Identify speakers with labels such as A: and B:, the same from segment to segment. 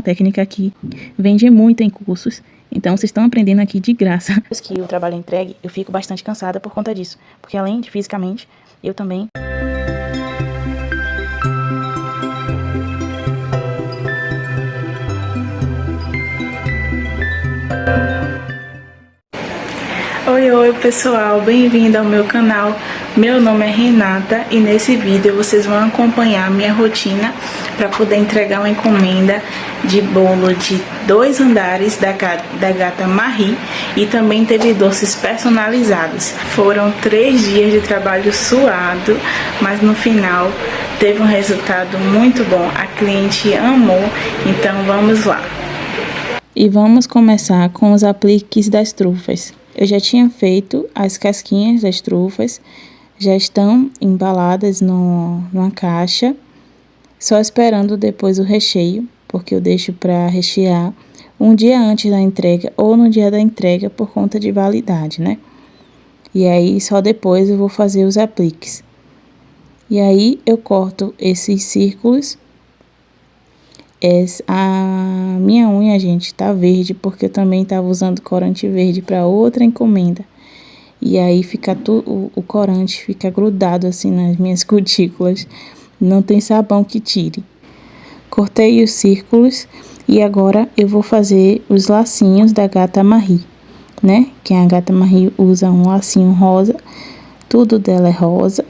A: uma técnica que vende muito em cursos. Então, vocês estão aprendendo aqui de graça. Depois que o trabalho é entregue, eu fico bastante cansada por conta disso. Porque além de fisicamente, eu também...
B: Oi pessoal, bem-vindo ao meu canal. Meu nome é Renata e nesse vídeo vocês vão acompanhar a minha rotina para poder entregar uma encomenda de bolo de 2 andares da Gata Marie, e também teve doces personalizados. Foram 3 dias de trabalho suado, mas no final teve um resultado muito bom. A cliente amou, então vamos lá.
A: E vamos começar com os apliques das trufas. Eu já tinha feito as casquinhas das trufas, já estão embaladas numa caixa, só esperando depois o recheio, porque eu deixo para rechear um dia antes da entrega ou no dia da entrega por conta de validade, né? E aí só depois eu vou fazer os apliques. E aí eu corto esses círculos. A minha unha, gente, tá verde porque eu também tava usando corante verde para outra encomenda. E aí fica o corante fica grudado assim nas minhas cutículas. Não tem sabão que tire. Cortei os círculos e agora eu vou fazer os lacinhos da Gata Marie, né? Que a Gata Marie usa um lacinho rosa, tudo dela é rosa.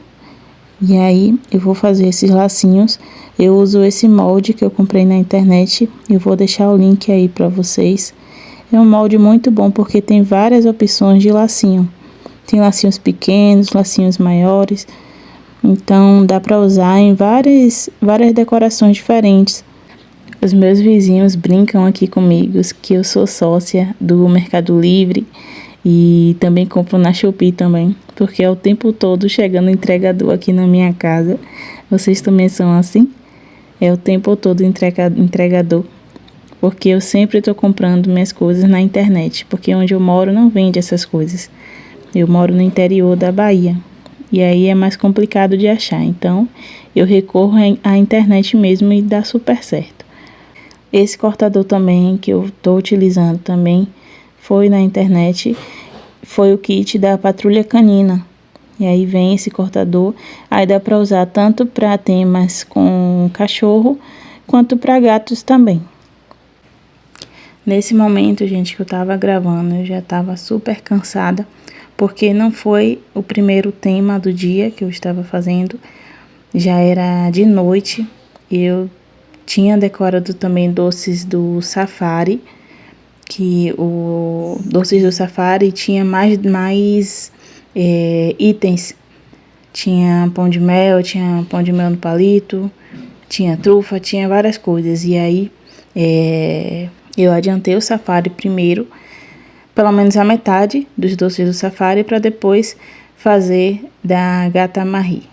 A: E aí eu vou fazer esses lacinhos. Eu uso esse molde que eu comprei na internet. Eu vou deixar o link aí pra vocês. É um molde muito bom porque tem várias opções de lacinho. Tem lacinhos pequenos, lacinhos maiores. Então dá pra usar em várias decorações diferentes. Os meus vizinhos brincam aqui comigo que eu sou sócia do Mercado Livre. E também compro na Shopee também, porque é o tempo todo chegando entregador aqui na minha casa. Vocês também são assim? É o tempo todo entregador, porque eu sempre estou comprando minhas coisas na internet, porque onde eu moro não vende essas coisas. Eu moro no interior da Bahia, e aí é mais complicado de achar, então eu recorro à internet mesmo e dá super certo. Esse cortador também que eu estou utilizando também foi na internet, foi o kit da Patrulha Canina. E aí vem esse cortador, aí dá para usar tanto para temas com cachorro, quanto para gatos também. Nesse momento, gente, que eu tava gravando, eu já tava super cansada, porque não foi o primeiro tema do dia que eu estava fazendo, já era de noite, e eu tinha decorado também doces do Safari, que o doces do Safari tinha mais itens. Tinha pão de mel no palito, tinha trufa, tinha várias coisas. E aí eu adiantei o Safari primeiro, pelo menos a metade dos doces do Safari, para depois fazer da Gata Marie.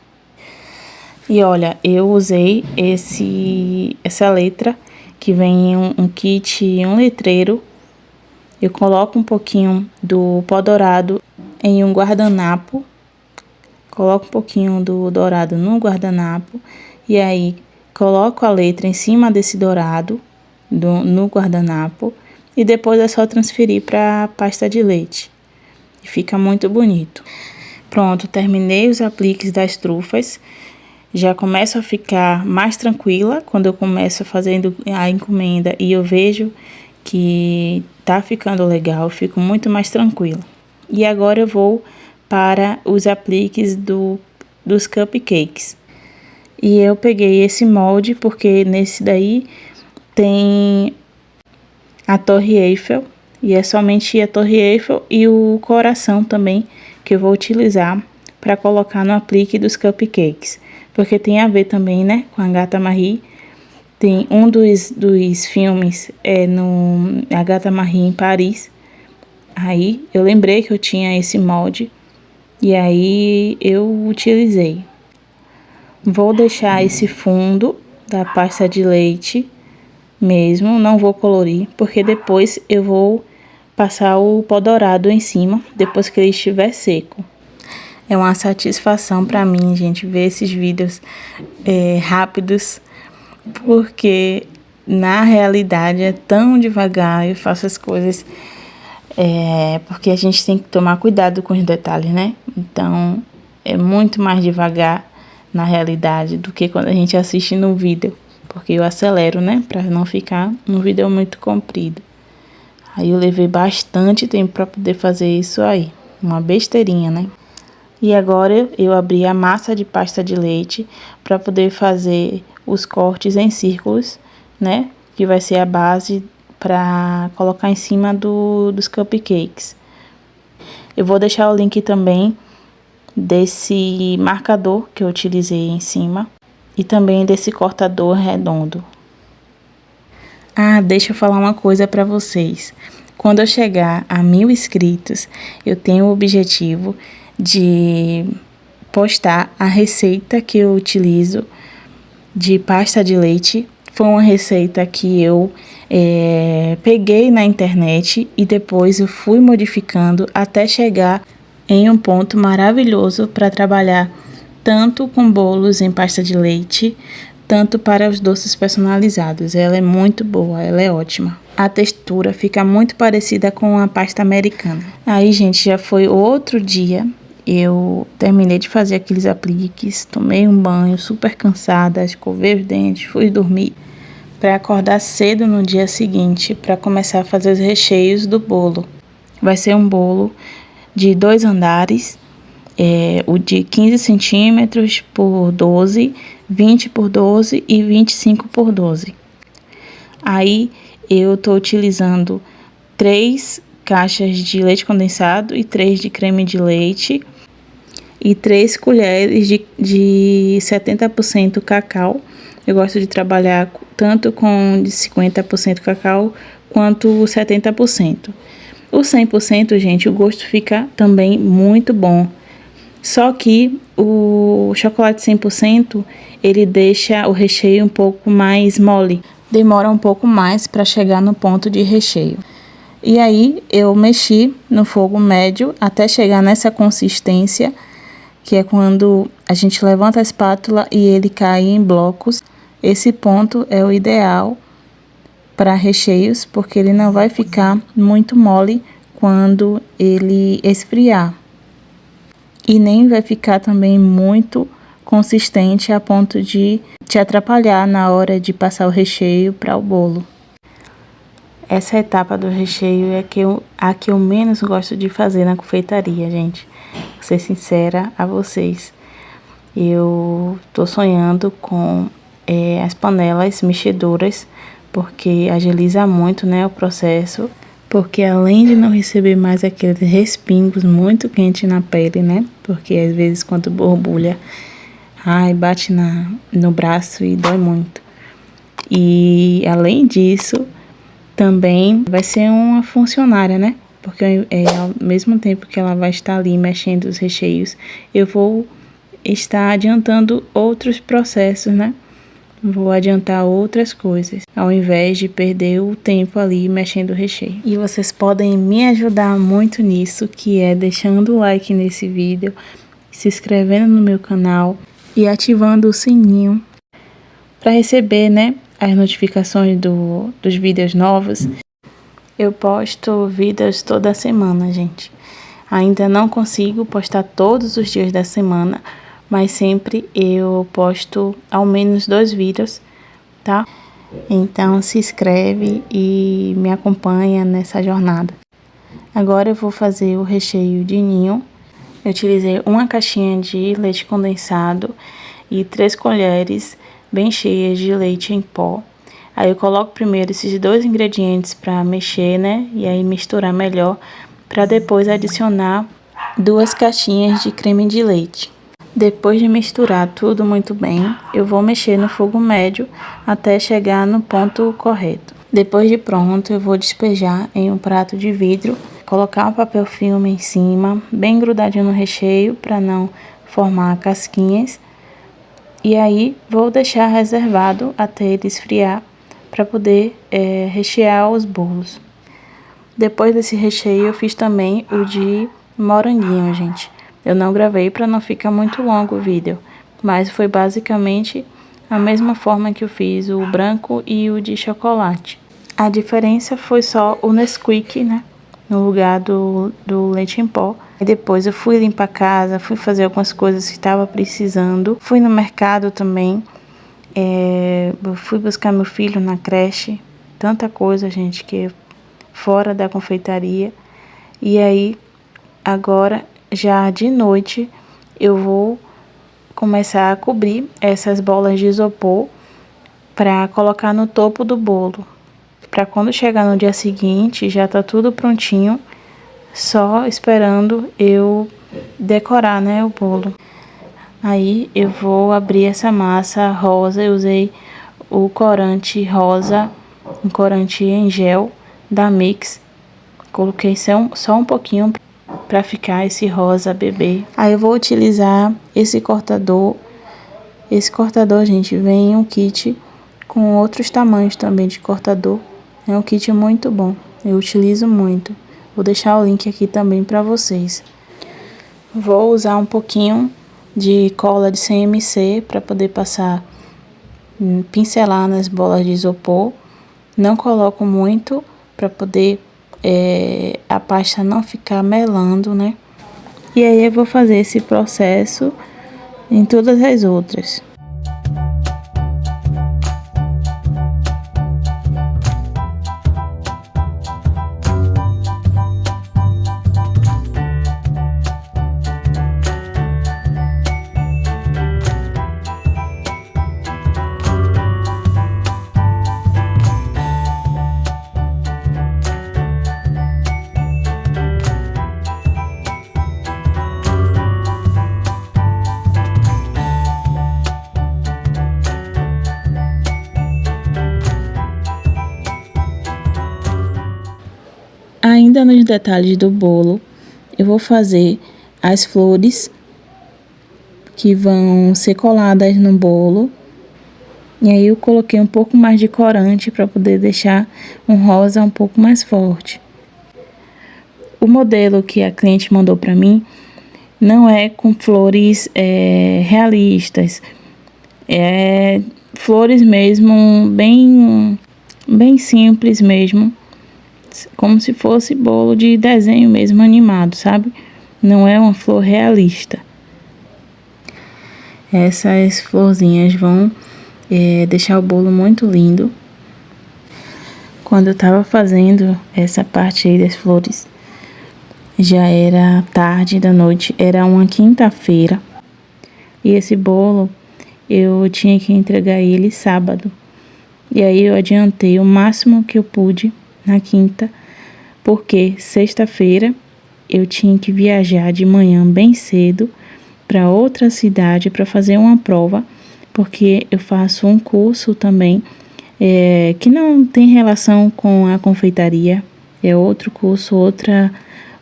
A: E olha, eu usei essa letra que vem em um kit, um letreiro. Eu coloco um pouquinho do pó dourado em um guardanapo. Coloco um pouquinho do dourado no guardanapo. E aí, coloco a letra em cima desse dourado no guardanapo. E depois é só transferir para a pasta de leite. E fica muito bonito. Pronto, terminei os apliques das trufas. Já começo a ficar mais tranquila quando eu começo fazendo a encomenda e eu vejo que tá ficando legal, eu fico muito mais tranquila. E agora eu vou para os apliques dos cupcakes. E eu peguei esse molde porque nesse daí tem a Torre Eiffel, e é somente a Torre Eiffel e o coração também que eu vou utilizar para colocar no aplique dos cupcakes, porque tem a ver também, né, com a Gata Marie. Tem um dos filmes a Gata Marie em Paris. Aí eu lembrei que eu tinha esse molde e aí eu utilizei. Vou deixar esse fundo da pasta de leite mesmo, não vou colorir, porque depois eu vou passar o pó dourado em cima, depois que ele estiver seco. É uma satisfação para mim, gente, ver esses vídeos rápidos, porque na realidade é tão devagar, eu faço as coisas porque a gente tem que tomar cuidado com os detalhes, né? Então, é muito mais devagar na realidade do que quando a gente assiste no vídeo, porque eu acelero, né? Pra não ficar um vídeo muito comprido. Aí eu levei bastante tempo para poder fazer isso aí, uma besteirinha, né? E agora eu abri a massa de pasta de leite para poder fazer os cortes em círculos, né? Que vai ser a base para colocar em cima dos cupcakes. Eu vou deixar o link também desse marcador que eu utilizei em cima e também desse cortador redondo. Ah, deixa eu falar uma coisa para vocês. Quando eu chegar a 1000 inscritos, eu tenho o objetivo de postar a receita que eu utilizo de pasta de leite. Foi uma receita que eu peguei na internet e depois eu fui modificando até chegar em um ponto maravilhoso para trabalhar tanto com bolos em pasta de leite, tanto para os doces personalizados. Ela é muito boa, ela é ótima. A textura fica muito parecida com a pasta americana. Aí, gente, já foi outro dia. Eu terminei de fazer aqueles apliques, tomei um banho super cansada, escovei os dentes, fui dormir para acordar cedo no dia seguinte para começar a fazer os recheios do bolo. Vai ser um bolo de 2 andares, o de 15 centímetros por 12, 20 por 12 e 25 por 12. Aí eu estou utilizando 3 caixas de leite condensado e 3 de creme de leite e 3 colheres de 70% cacau. Eu gosto de trabalhar tanto com de 50% cacau quanto 70%. O 100%, gente, o gosto fica também muito bom. Só que o chocolate 100%, ele deixa o recheio um pouco mais mole. Demora um pouco mais para chegar no ponto de recheio. E aí, eu mexi no fogo médio até chegar nessa consistência, que é quando a gente levanta a espátula e ele cai em blocos. Esse ponto é o ideal para recheios, porque ele não vai ficar muito mole quando ele esfriar. E nem vai ficar também muito consistente a ponto de te atrapalhar na hora de passar o recheio para o bolo. Essa etapa do recheio é a que eu menos gosto de fazer na confeitaria, gente. Vou ser sincera a vocês. Eu tô sonhando com as panelas mexedoras, porque agiliza muito, né, o processo. Porque além de não receber mais aqueles respingos muito quentes na pele, né? Porque às vezes quando borbulha, bate no braço e dói muito. E além disso, também vai ser uma funcionária, né? Porque ao mesmo tempo que ela vai estar ali mexendo os recheios, eu vou estar adiantando outros processos, né? Vou adiantar outras coisas, ao invés de perder o tempo ali mexendo o recheio. E vocês podem me ajudar muito nisso, que é deixando o like nesse vídeo, se inscrevendo no meu canal e ativando o sininho para receber, né, as notificações dos vídeos novos. Eu posto vídeos toda semana, gente. Ainda não consigo postar todos os dias da semana, mas sempre eu posto ao menos 2 vídeos, tá? Então se inscreve e me acompanha nessa jornada. Agora eu vou fazer o recheio de ninho. Eu utilizei uma caixinha de leite condensado e 3 colheres bem cheias de leite em pó. Aí eu coloco primeiro esses 2 ingredientes para mexer, né? E aí misturar melhor, para depois adicionar 2 caixinhas de creme de leite. Depois de misturar tudo muito bem, eu vou mexer no fogo médio até chegar no ponto correto. Depois de pronto, eu vou despejar em um prato de vidro, colocar um papel filme em cima, bem grudadinho no recheio para não formar casquinhas. E aí vou deixar reservado até ele esfriar para poder rechear os bolos. Depois desse recheio, eu fiz também o de moranguinho, gente. Eu não gravei para não ficar muito longo o vídeo, mas foi basicamente a mesma forma que eu fiz o branco e o de chocolate. A diferença foi só o Nesquik, né? No lugar do leite em pó. E depois eu fui limpar a casa, fui fazer algumas coisas que estava precisando. Fui no mercado também. Eu fui buscar meu filho na creche. Tanta coisa, gente, que é fora da confeitaria. E aí, agora, já de noite, eu vou começar a cobrir essas bolas de isopor para colocar no topo do bolo. Para quando chegar no dia seguinte, já tá tudo prontinho, só esperando eu decorar, né, o bolo. Aí eu vou abrir essa massa rosa. Eu usei o corante rosa, um corante em gel da Mix. Coloquei só um pouquinho para ficar esse rosa bebê. Aí eu vou utilizar esse cortador. Esse cortador, gente, vem em um kit com outros tamanhos também de cortador. É um kit muito bom, eu utilizo muito. Vou deixar o link aqui também para vocês. Vou usar um pouquinho de cola de CMC para poder passar, pincelar nas bolas de isopor. Não coloco muito para poder a pasta não ficar melando, né? E aí eu vou fazer esse processo em todas as outras. Ainda nos detalhes do bolo, eu vou fazer as flores que vão ser coladas no bolo. E aí eu coloquei um pouco mais de corante para poder deixar um rosa um pouco mais forte. O modelo que a cliente mandou para mim não é com flores realistas. É flores mesmo, bem simples mesmo. Como se fosse bolo de desenho mesmo, animado, sabe? Não é uma flor realista. Essas florzinhas vão deixar o bolo muito lindo. Quando eu tava fazendo essa parte aí das flores, já era tarde da noite, era uma quinta-feira. E esse bolo, eu tinha que entregar ele sábado. E aí eu adiantei o máximo que eu pude na quinta, porque sexta-feira eu tinha que viajar de manhã bem cedo para outra cidade para fazer uma prova, porque eu faço um curso também que não tem relação com a confeitaria, é outro curso,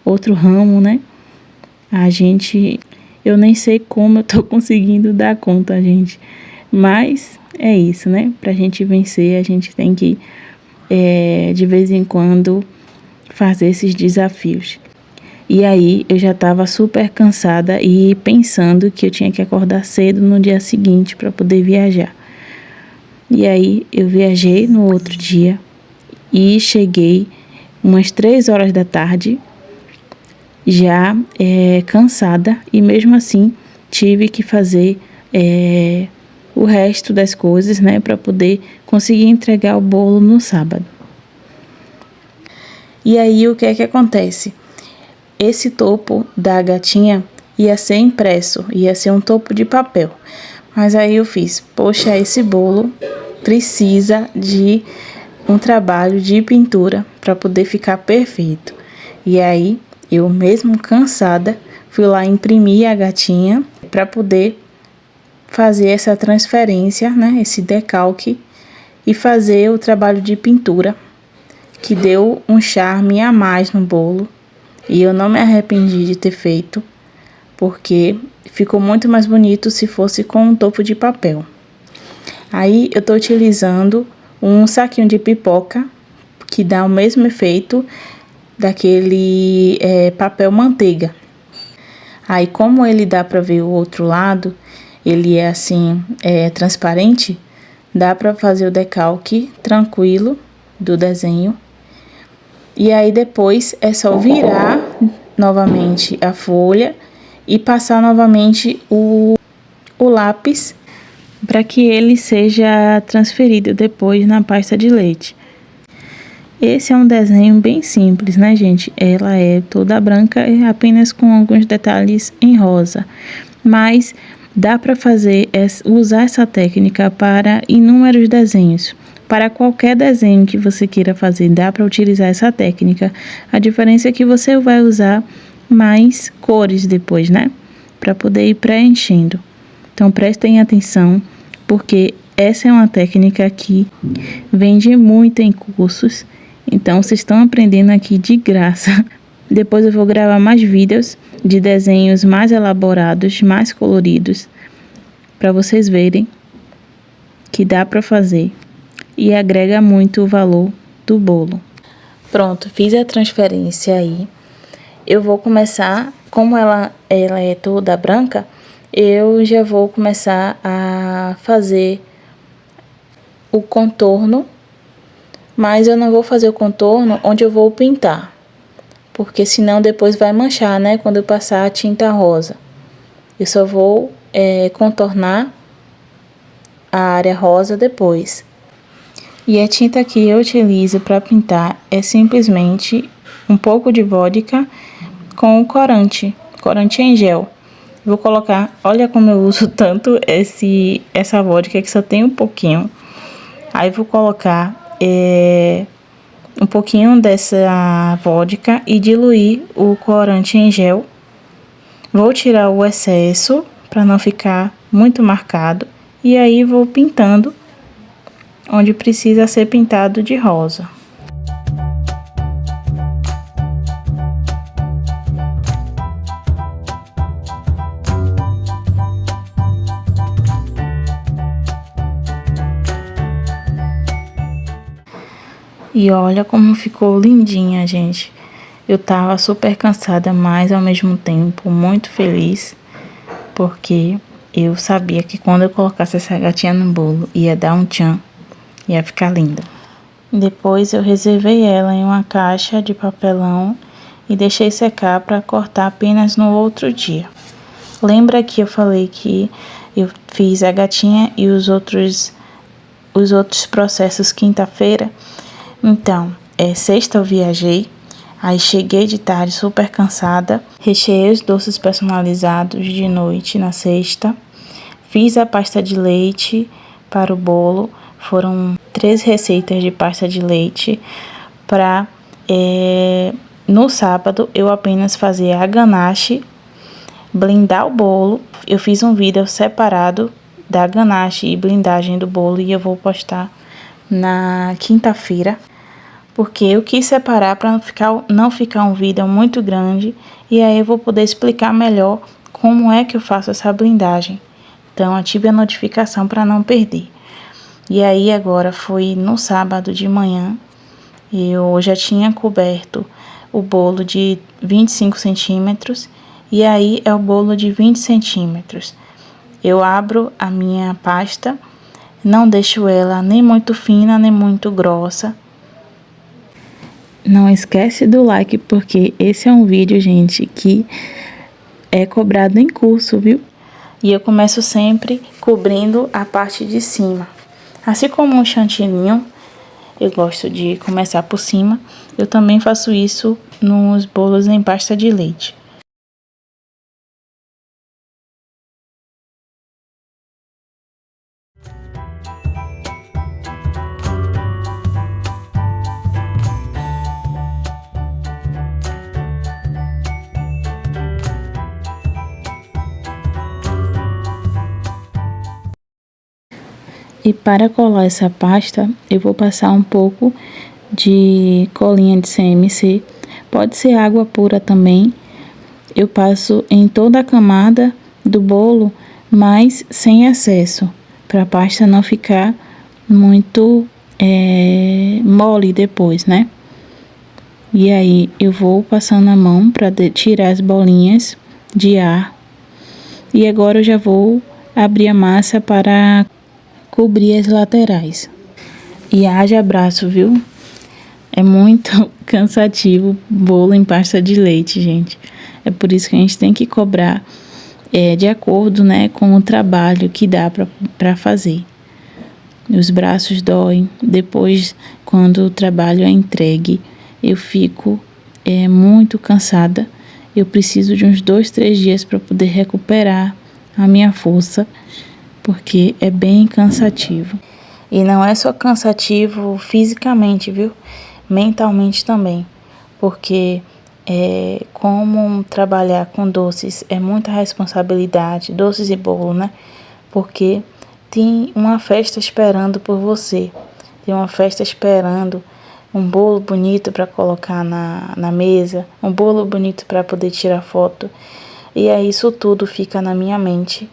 A: outro ramo, né? Eu nem sei como eu tô conseguindo dar conta, gente, mas é isso, né? Pra gente vencer, a gente tem que de vez em quando fazer esses desafios. E aí eu já estava super cansada e pensando que eu tinha que acordar cedo no dia seguinte para poder viajar. E aí eu viajei no outro dia e cheguei umas 3 horas da tarde, já cansada, e mesmo assim tive que fazer o resto das coisas, né, para poder conseguir entregar o bolo no sábado. E aí o que é que acontece? Esse topo da gatinha ia ser impresso, ia ser um topo de papel. Mas aí eu fiz, poxa, esse bolo precisa de um trabalho de pintura para poder ficar perfeito. E aí eu, mesmo cansada, fui lá imprimir a gatinha para poder fazer essa transferência, né, esse decalque, e fazer o trabalho de pintura, que deu um charme a mais no bolo. E eu não me arrependi de ter feito, porque ficou muito mais bonito se fosse com um topo de papel. Aí eu tô utilizando um saquinho de pipoca, que dá o mesmo efeito daquele papel manteiga. Aí, como ele dá para ver o outro lado, ele é assim, transparente, dá para fazer o decalque tranquilo do desenho. E aí depois é só virar novamente a folha e passar novamente o lápis para que ele seja transferido depois na pasta de leite. Esse é um desenho bem simples, né, gente? Ela é toda branca e apenas com alguns detalhes em rosa. Mas dá para usar essa técnica para inúmeros desenhos. Para qualquer desenho que você queira fazer, dá para utilizar essa técnica. A diferença é que você vai usar mais cores depois, né? Para poder ir preenchendo. Então, prestem atenção, porque essa é uma técnica que vende muito em cursos. Então, vocês estão aprendendo aqui de graça. Depois eu vou gravar mais vídeos de desenhos mais elaborados, mais coloridos, para vocês verem que dá para fazer e agrega muito o valor do bolo. Pronto, fiz a transferência aí. Eu vou começar, como ela é toda branca, eu já vou começar a fazer o contorno, mas eu não vou fazer o contorno onde eu vou pintar, porque senão depois vai manchar, né, quando eu passar a tinta rosa. Eu só vou contornar a área rosa depois. E a tinta que eu utilizo para pintar é simplesmente um pouco de vodka com corante em gel. Vou colocar, olha como eu uso tanto essa vodka que só tem um pouquinho. Aí vou colocar um pouquinho dessa vodka e diluir o corante em gel. Vou tirar o excesso para não ficar muito marcado. E aí vou pintando onde precisa ser pintado de rosa. E olha como ficou lindinha, gente. Eu tava super cansada, mas ao mesmo tempo muito feliz, porque eu sabia que quando eu colocasse essa gatinha no bolo, ia dar um tchan. Ia ficar linda. Depois eu reservei ela em uma caixa de papelão e deixei secar para cortar apenas no outro dia. Lembra que eu falei que eu fiz a gatinha e os outros processos quinta-feira? Então, sexta eu viajei, aí cheguei de tarde super cansada, recheei os doces personalizados de noite na sexta, fiz a pasta de leite para o bolo. Foram 3 receitas de pasta de leite para no sábado eu apenas fazer a ganache, blindar o bolo. Eu fiz um vídeo separado da ganache e blindagem do bolo e eu vou postar na quinta-feira, porque eu quis separar para não ficar um vídeo muito grande e aí eu vou poder explicar melhor como é que eu faço essa blindagem. Então ative a notificação para não perder. E aí agora foi no sábado de manhã, eu já tinha coberto o bolo de 25 centímetros e aí é o bolo de 20 centímetros. Eu abro a minha pasta, não deixo ela nem muito fina nem muito grossa. Não esquece do like, porque esse é um vídeo, gente, que é cobrado em curso, viu? E eu começo sempre cobrindo a parte de cima. Assim como um chantilly, eu gosto de começar por cima, eu também faço isso nos bolos em pasta de leite. E para colar essa pasta, eu vou passar um pouco de colinha de CMC. Pode ser água pura também. Eu passo em toda a camada do bolo, mas sem excesso, para a pasta não ficar muito mole depois, né? E aí eu vou passando a mão para tirar as bolinhas de ar. E agora eu já vou abrir a massa para cobrir as laterais. E haja abraço, viu? É muito cansativo bolo em pasta de leite, gente. É por isso que a gente tem que cobrar de acordo, né, com o trabalho que dá para fazer. Os braços doem. Depois, quando o trabalho é entregue, eu fico muito cansada. Eu preciso de uns 2-3 dias para poder recuperar a minha força, porque é bem cansativo. E não é só cansativo fisicamente, viu? Mentalmente também, porque como trabalhar com doces é muita responsabilidade, doces e bolo, né? Porque tem uma festa esperando por você, tem uma festa esperando, um bolo bonito para colocar na mesa, um bolo bonito para poder tirar foto, e aí isso tudo fica na minha mente,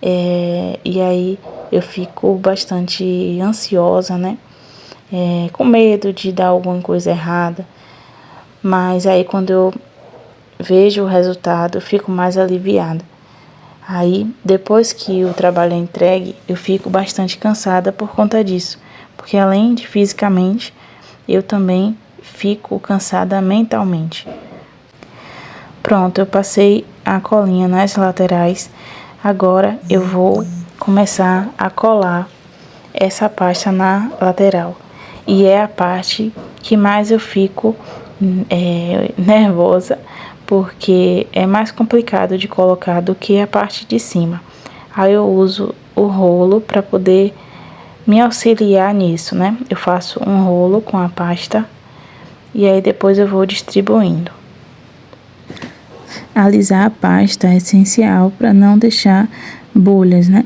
A: e aí eu fico bastante ansiosa, né? Com medo de dar alguma coisa errada, mas aí quando eu vejo o resultado eu fico mais aliviada. Aí depois que o trabalho é entregue eu fico bastante cansada por conta disso, porque além de fisicamente eu também fico cansada mentalmente. Pronto, eu passei a colinha nas laterais, agora eu vou começar a colar essa pasta na lateral. E é a parte que mais eu fico nervosa, porque é mais complicado de colocar do que a parte de cima. Aí eu uso o rolo para poder me auxiliar nisso, né? Eu faço um rolo com a pasta e aí depois eu vou distribuindo. Alisar a pasta é essencial para não deixar bolhas, né?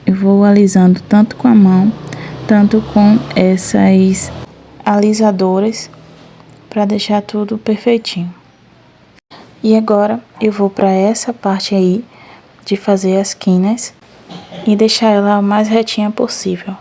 A: Eu vou alisando tanto com a mão, tanto com essas alisadoras, para deixar tudo perfeitinho. E agora eu vou para essa parte aí de fazer as quinas e deixar ela o mais retinha possível.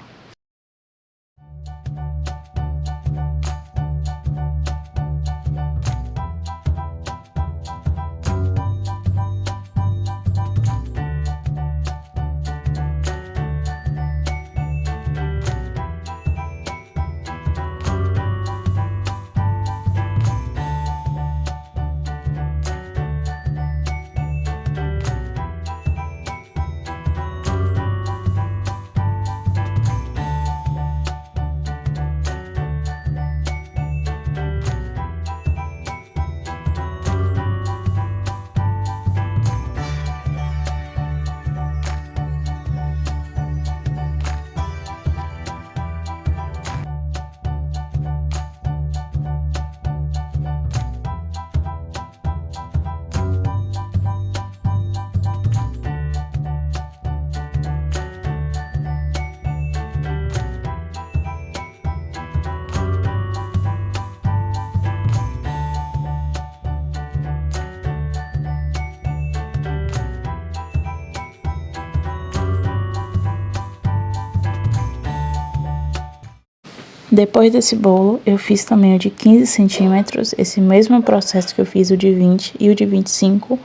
A: Depois desse bolo, eu fiz também o de 15 centímetros, esse mesmo processo que eu fiz o de 20 e o de 25.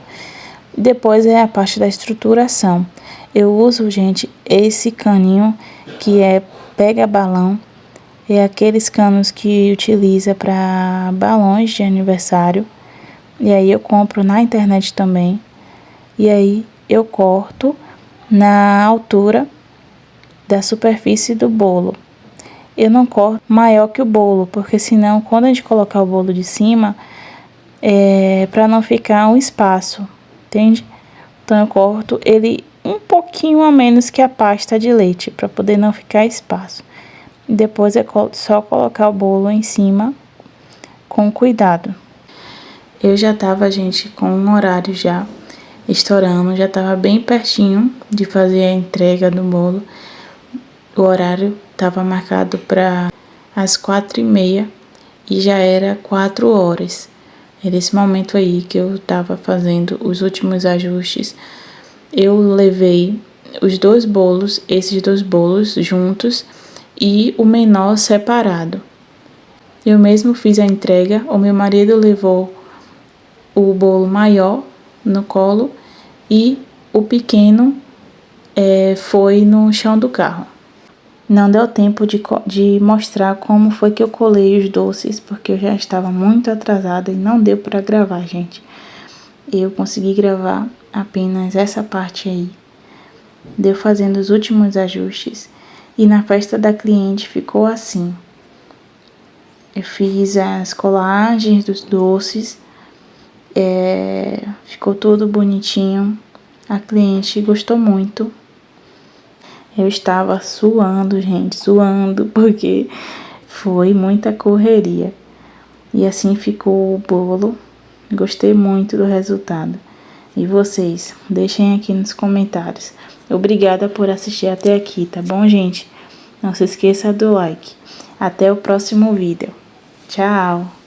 A: Depois é a parte da estruturação. Eu uso, gente, esse caninho que é pega balão. É aqueles canos que utiliza para balões de aniversário. E aí eu compro na internet também. E aí eu corto na altura da superfície do bolo. Eu não corto maior que o bolo, porque senão quando a gente colocar o bolo de cima, para não ficar um espaço, entende? Então eu corto ele um pouquinho a menos que a pasta de leite, para poder não ficar espaço. Depois é só colocar o bolo em cima com cuidado. Eu já tava, gente, com um horário já estourando, já tava bem pertinho de fazer a entrega do bolo. O horário estava marcado para as 4h30 e já era 4 horas. Era esse momento aí que eu estava fazendo os últimos ajustes. Eu levei os dois bolos, esses dois bolos juntos e o menor separado. Eu mesmo fiz a entrega, o meu marido levou o bolo maior no colo e o pequeno foi no chão do carro. Não deu tempo de mostrar como foi que eu colei os doces, porque eu já estava muito atrasada e não deu para gravar, gente. Eu consegui gravar apenas essa parte aí. Deu fazendo os últimos ajustes. E na festa da cliente ficou assim. Eu fiz as colagens dos doces. Ficou tudo bonitinho. A cliente gostou muito. Eu estava suando, gente, suando, porque foi muita correria. E assim ficou o bolo. Gostei muito do resultado. E vocês? Deixem aqui nos comentários. Obrigada por assistir até aqui, tá bom, gente? Não se esqueça do like. Até o próximo vídeo. Tchau!